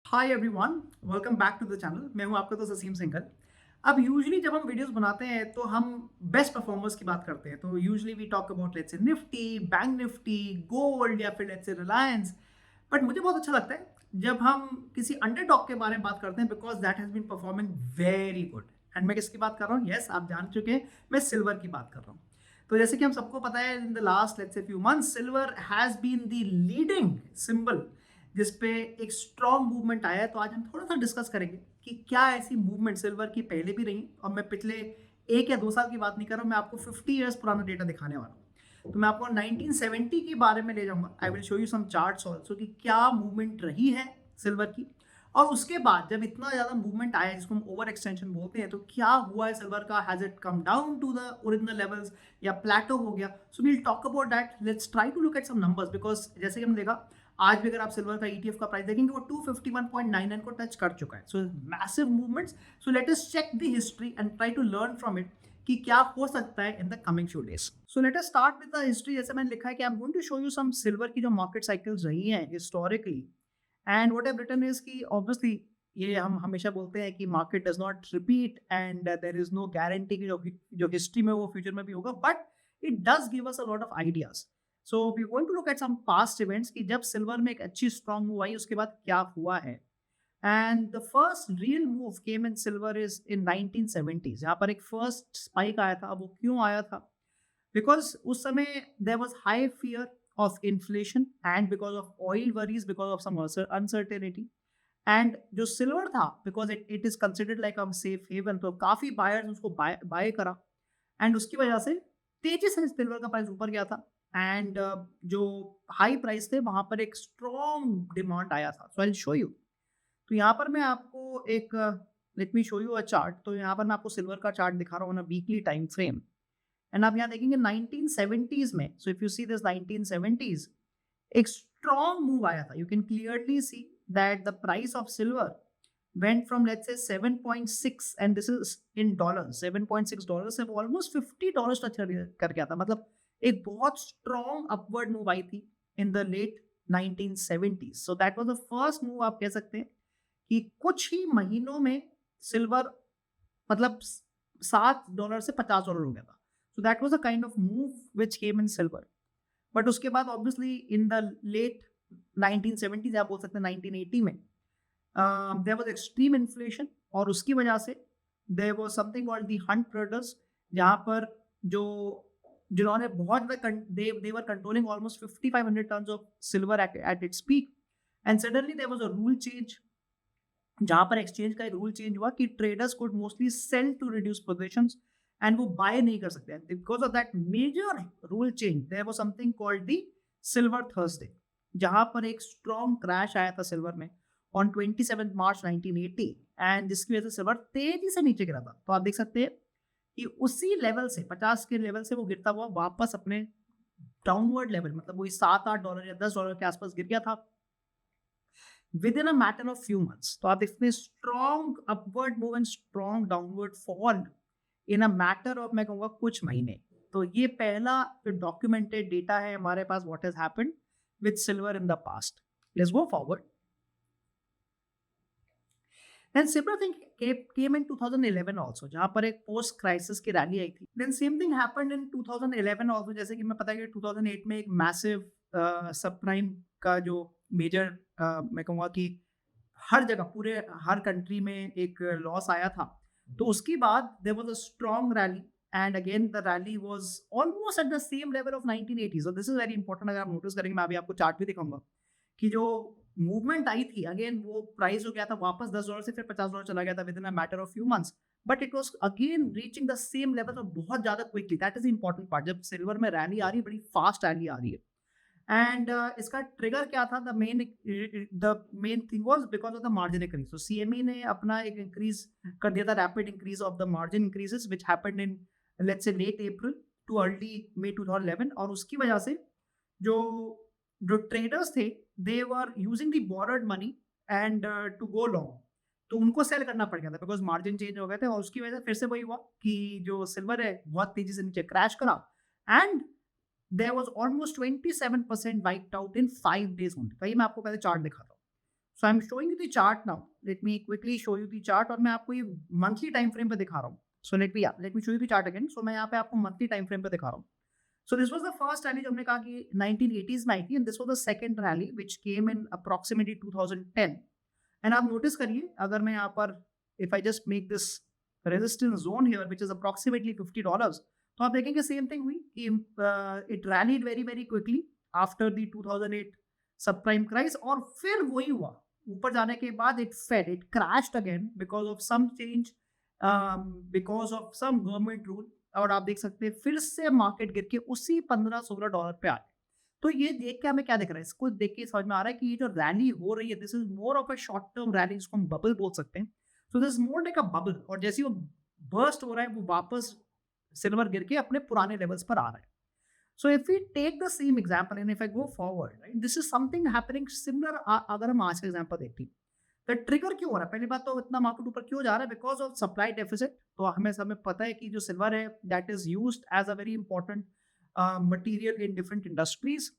Hi everyone, welcome back to the channel. मैं हूं आपका दोस्त असीम सिंघल। अब यूजुअली जब हम वीडियोस बनाते हैं तो हम बेस्ट परफॉर्मर्स की बात करते हैं। तो usually we talk about let's say Nifty, bank Nifty, gold या फिर लेट्स से रिलायंस। बट मुझे बहुत अच्छा लगता है जब हम किसी अंडरडॉग के बारे में बात करते हैं, because that has been performing very good. And मैं किसकी बात कर रहा हूँ? यस, आप जान चुके हैं, मैं सिल्वर की बात कर रहा हूँ। तो जैसे कि हम सबको पता है, in the last let's say few months silver has been the leading symbol जिसपे एक स्ट्रॉन्ग मूवमेंट आया है। तो आज हम थोड़ा सा डिस्कस करेंगे कि क्या ऐसी मूवमेंट सिल्वर की पहले भी रही, और मैं पिछले 1 या 2 साल की बात नहीं कर रहा हूँ, मैं आपको 50 ईयर्स पुराना डेटा दिखाने वाला हूँ। तो मैं आपको 1970 के बारे में ले जाऊंगा। I will show you some charts also कि क्या मूवमेंट रही है सिल्वर की। और उसके बाद जब इतना ज्यादा मूवमेंट आया जिसको हम ओवर एक्सटेंशन बोलते हैं, तो क्या हुआ है सिल्वर का? Has it come down to the original levels या प्लेटो हो गया? So we'll talk about that. Let's try to look at some numbers, because जैसे कि हमने देखा, आज भी अगर आप सिल्वर का ईटीएफ का प्राइस देखेंगे वो 251.99 को टच कर चुका है। So massive movements. So let us check the history and try to learn from it कि क्या हो सकता है in the coming few days. So let us start with the history. जैसे मैंने लिखा है कि I am going to show you some silver की जो मार्केट साइकिल्स रही हैं historically. And what I have written is कि ऑब्वियसली ये हम हमेशा बोलते हैं कि market does not repeat and there is no guarantee कि जो हिस्ट्री में वो फ्यूचर में भी होगा, but it does give us a lot of ideas. So we going to look at some past events कि जब सिल्वर में एक अच्छी स्ट्रॉन्ग मूव आई उसके बाद क्या हुआ है। And the first real move came in silver is in 1970s। यहाँ पर एक फर्स्ट स्पाइक आया था। वो क्यों आया था? बिकॉज उस समय there was high fear of inflation and because of oil worries, because of some uncertainty. And जो सिल्वर था, because it is considered like a safe haven, तो काफी बायर्स उसको बाय करा। एंड उसकी वजह से तेजी से सिल्वर का प्राइस ऊपर गया था। एंड जो हाई प्राइस थे वहां पर एक स्ट्रॉन्ग डिमांड आया था। सो आई शो यू। तो यहाँ पर मैं आपको एक late me show you a chart. तो यहाँ पर मैं आपको सिल्वर का चार्ट दिखा रहा हूँ वीकली टाइम फ्रेम। एंड आप यहाँ देखेंगे 1970s में। So if you see this 1970s, एक स्ट्रॉन्ग मूव आया था। You can clearly see that the price of silver went from let's say 7.6, and this is in dollars, $7.6 से वो almost $50 touch कर गया था। मतलब एक बहुत strong upward move आई थी in the late 1970s। so that was the first move। आप कह सकते हैं कि कुछ ही महीनों में सिल्वर मतलब $7 से $50 हो गया था। so that was a kind of move which came in silver। But उसके बाद obviously in the late 1970s, आप बोल सकते हैं 1980 में, देयर वाज एक्सट्रीम इन्फ्लेशन। और उसकी वजह से there was something called the hunt brothers, जहाँ पर जो जिन्होंने बहुत they were controlling almost 5500 tons of silver at its peak. And suddenly there was a rule change, जहां पर एक्सचेंज का एक रूल चेंज हुआ कि traders could mostly sell to reduce positions, and वो बाय नहीं कर सकते। Because of that major rule change there was something called the silver Thursday, जहां पर एक स्ट्रॉन्ग क्रैश आया था सिल्वर में ऑन 27 मार्च 1980। एंड जिसकी वजह से सिल्वर तेजी से नीचे गिरा था। तो आप देख सकते हैं कि उसी लेवल से 50 के लेवल से वो गिरता हुआ वापस अपने डाउनवर्ड लेवल, मतलब वही $7-8 या $10 के आसपास गिर गया था with in a matter of few months. तो आप देखते हैं strong upward move and strong downward fall in a matter of, मैं कहूँगा, कुछ महीने। तो ये पहला जो डॉक्यूमेंटेड डेटा है हमारे पास, what has happened with silver in the past. Let's go forward. Then similar thing came in 2011 also, जहाँ पर एक पोस्ट क्राइसिस की रैली आई थी। Then same thing happened in 2011 also। जैसे कि मैं पता है कि 2008 में एक मैसिव सब प्राइम का जो मेजर, मैं कहूँगा कि हर जगह पूरे हर कंट्री में एक लॉस आया था। तो उसके बाद there was a strong rally, and again the rally was almost at the same level of 1980। So this is very important. अगर आप नोटिस करेंगे, मैं अभी आपको चार्ट भी दिखाऊंगा कि जो मूवमेंट आई थी, अगेन वो प्राइस हो गया था वापस $10 से फिर $50 चला गया था with in a matter of few months. But it was again reaching the same level और बहुत ज्यादा quickly. That is the important part. जब सिल्वर में रैली आ रही है, बड़ी फास्ट रैली आ रही है। एंड इसका ट्रिगर क्या था? The main thing was because of the margin increase. तो सीएमई ने अपना एक इंक्रीज कर दिया था, rapid increase of the margin increases which happened in let's say late April to early May 2011। और उसकी वजह से जो जो ट्रेडर्स थे, they were using the borrowed money and to go long. तो उनको सेल करना पड़ गया था बिकॉज मार्जिन चेंज हो गए थे। और उसकी वजह से फिर से वही हुआ कि जो सिल्वर है बहुत तेजी से नीचे क्रैश करा, and there was almost 27% wiped out in 5 days only। तो ये मैं आपको पहले चार्ट दिखाता हूँ। So I am showing you the chart now, let me quickly show you the chart, और मैं आपको ये मंथली टाइम फ्रेम पे दिखा रहा हूँ। So let me show you the chart again. So मैं यहाँ पे आपको मंथली टाइम फ्रेम पे दिखा रहा हूँ। So this was the first rally जो हमने कहा कि 1980s में आई थी, and this was the second rally which came in approximately 2010. And आप नोटिस करिए, अगर मैं यहाँ पर if I just make this resistance zone here which is approximately $50, तो आप देखेंगे सेम थिंग हुई कि it rallied very very quickly after the 2008 subprime crisis, और फिर वही हुआ, ऊपर जाने के बाद it crashed again because of some change, because of some government rule, और आप देख सकते हैं फिर से मार्केट गिर के उसी $15-16 पे आए। तो ये देख के हमें क्या दिख रहा है, इसको देख के समझ में आ रहा है कि ये जो रैली हो रही है, this is more of a short term rally, जिसको हम बबल बोल सकते हैं। So this more like a bubble, और जैसे वो बर्स्ट हो रहा है वो वापस सिल्वर गिर के अपने पुराने लेवल्स पर आ रहा है। So if we take the same example and if I go forward, right, this is something happening similar. अगर हम आज का एग्जांपल देखते हैं, तो ट्रिगर क्यों हो रहा है? पहली बात तो इतना मार्केट ऊपर क्यों जा रहा है? Because of supply deficit. तो हमें समय पता है कि जो सिल्वर है that is used as a very important material in different industries,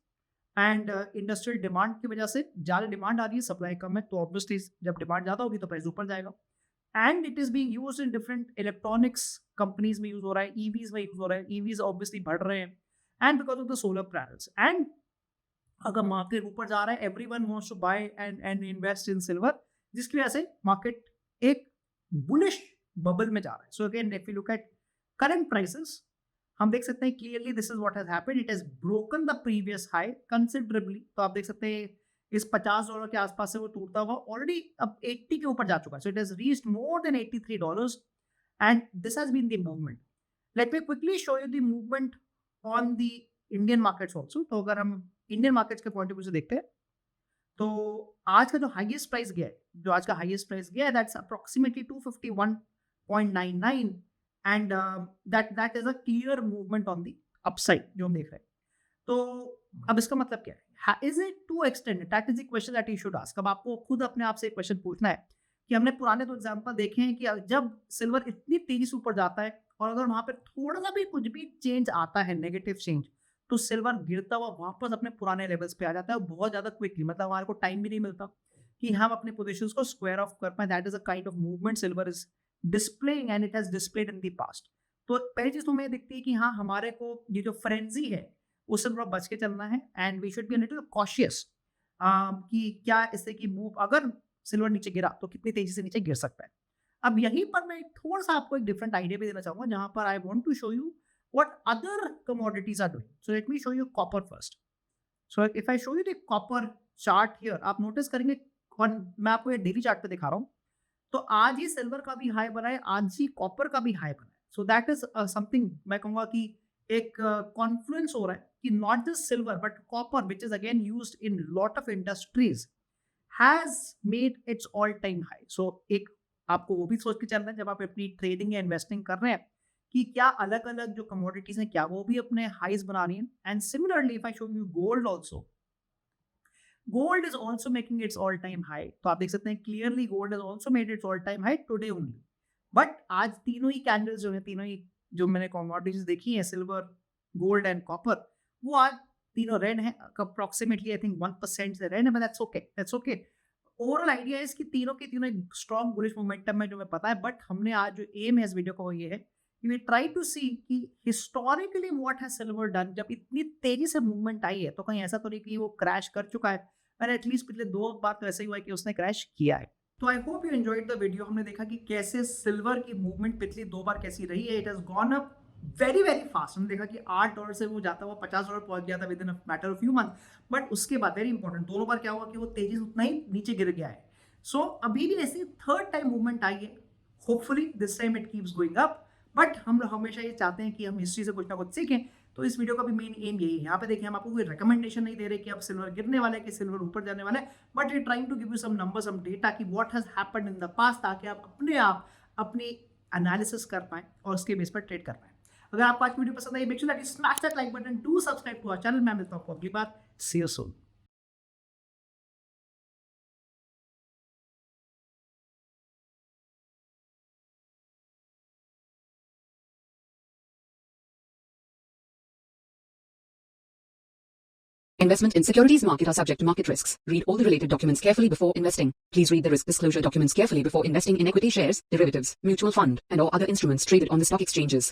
and industrial demand की वजह से ज़्यादा डिमांड आ रही है, सप्लाई कम है, तो ऑब्वियसली जब डिमांड ज़्यादा होगी तो प्राइस ऊपर जाएगा। And it is being used in different electronics companies में यूज हो रहा है, ईवीज में यूज हो रहा है, ईवीज ऑब्वियसली बढ़ रहे हैं, and because of the solar panels. And अगर मार्केट ऊपर जा रहा है, everyone wants to buy and invest in silver, जिसकी वजह से मार्केट एक बुलिश बबल में जा रहा है। So again if you look at current prices, हम देख सकते हैं clearly this is what has happened, it has broken the previous high considerably. तो आप देख सकते हैं इस $50 के आसपास से वो टूटता हुआ ऑलरेडी अब 80 के ऊपर जा चुका है। So it has reached more than $83, and this has been the movement. Let me quickly show you the movement on the Indian markets also. तो अगर हम इंडियन मार्केट्स के पॉइंट ऑफ व्यू से देखते हैं, तो आज का जो हाईएस्ट प्राइस गया है, जो आज का हाईएस्ट प्राइस गया है, that's approximately 251.99, and that is a clear movement on the upside जो हम देख रहे हैं। तो अब इसका मतलब क्या है? Is it too extended? That is the question that you should ask. अब आपको खुद अपने आप से एक क्वेश्चन पूछना है कि हमने पुराने तो एग्जांपल देखे हैं कि जब सिल्वर इतनी तेजी से ऊपर जाता है और अगर वहां पे थोड़ा सा भी कुछ भी चेंज आता है, नेगेटिव चेंज, तो सिल्वर गिरता हुआ वापस अपने पुराने लेवल्स पे आ जाता है बहुत ज्यादा क्विकली। मतलब हमारे को टाइम भी नहीं मिलता कि हम अपने पोजीशंस को स्क्वायर ऑफ कर पाए। That is a kind of movement silver is displaying, and it has displayed in the past. तो पहली चीज तो हमें दिखती है कि हाँ, हमारे को ये जो फ्रेंजी है उससे थोड़ा बच के चलना है, and we should be a little cautious कि क्या इससे की मूव, अगर सिल्वर नीचे गिरा तो कितनी तेजी से नीचे गिर सकता है। अब यहीं पर मैं थोड़ा सा आपको एक डिफरेंट आइडिया भी देना चाहूंगा, जहां पर I want to show you what other commodities are doing. So let me show you copper first. So if I show you the copper chart here, आप नोटिस करेंगे, और मैं आपको ये डेली चार्ट पे दिखा रहा हूँ, तो आज ही सिल्वर का भी हाई बना है, आज ही कॉपर का भी हाई बना है। सो दैट इज समथिंग, मैं कहूंगा कि एक कॉन्फ्लुएंस हो रहा है कि not just silver but copper, which is again used in lot of industries, has made its all time high. So एक आपको वो भी सोच के चलना है जब आप अपनी ट्रेडिंग या इन्वेस्टिंग कर रहे हैं कि क्या अलग अलग जो कमोडिटीज हैं क्या वो भी अपने हाईज बना रही हैं। And similarly if I show you gold also, gold is also making it's all time high. तो आप देख सकते हैं clearly gold is also made its all time high today only. But आज तीनों ही कैंडल्स जो है, तीनों ही जो मैंने कमोडिटीज देखी है, सिल्वर, गोल्ड एंड कॉपर, वो आज तीनों रेड है, अप्रोक्सीमेटली आई थिंक 1% से रेड है, but that's okay, that's okay. Overall idea है कि तीनों के तीनों एक स्ट्रॉन्ग बुलिश मोमेंटम में, जो मैं पता है। बट हमने आज जो एम है इस वीडियो का वो ये है we try to see कि historically what has silver done। जब इतनी तेजी से मूवमेंट आई है तो कहीं ऐसा तो नहीं कि वो क्रैश कर चुका है, पर एटलीस्ट पिछले 2 बार तो ऐसा ही हुआ है कि उसने क्रैश किया है। तो I hope you enjoyed the video. हमने देखा कि कैसे सिल्वर की मूवमेंट पिछली 2 बार कैसी रही है। It has gone up very very fast. हमने देखा कि $8 से वो जाता हुआ $50 पहुंच गया था with in a matter of few month. But उसके बाद वेरी इंपॉर्टेंट, दोनों बार क्या हुआ कि वो तेजी से उतना ही नीचे गिर गया है। सो अभी भी ऐसी थर्ड टाइम मूवमेंट आई है, hopefully this time it keeps going up. But हम लोग हमेशा ये चाहते हैं कि हम हिस्ट्री से कुछ ना कुछ सीखें, तो इस वीडियो का भी मेन एम यही है। यहाँ पे देखिए, हम आपको कोई रिकमेंडेशन नहीं दे रहे कि अब सिल्वर गिरने वाला है कि सिल्वर ऊपर जाने वाला है, but we trying to give you some number, some data कि what has happened in the past, ताकि आप अपने आप अपनी एनालिसिस कर पाएं और उसके बेस पर ट्रेड कर पाएं। अगर आपको आज की वीडियो पसंद आई, make sure that you smash that like button, do subscribe to our channel. मैं मिलता हूं आपको अगली बार। See you soon. Investment in securities market are subject to market risks. Read all the related documents carefully before investing. Please read the risk disclosure documents carefully before investing in equity shares, derivatives, mutual fund, and or other instruments traded on the stock exchanges.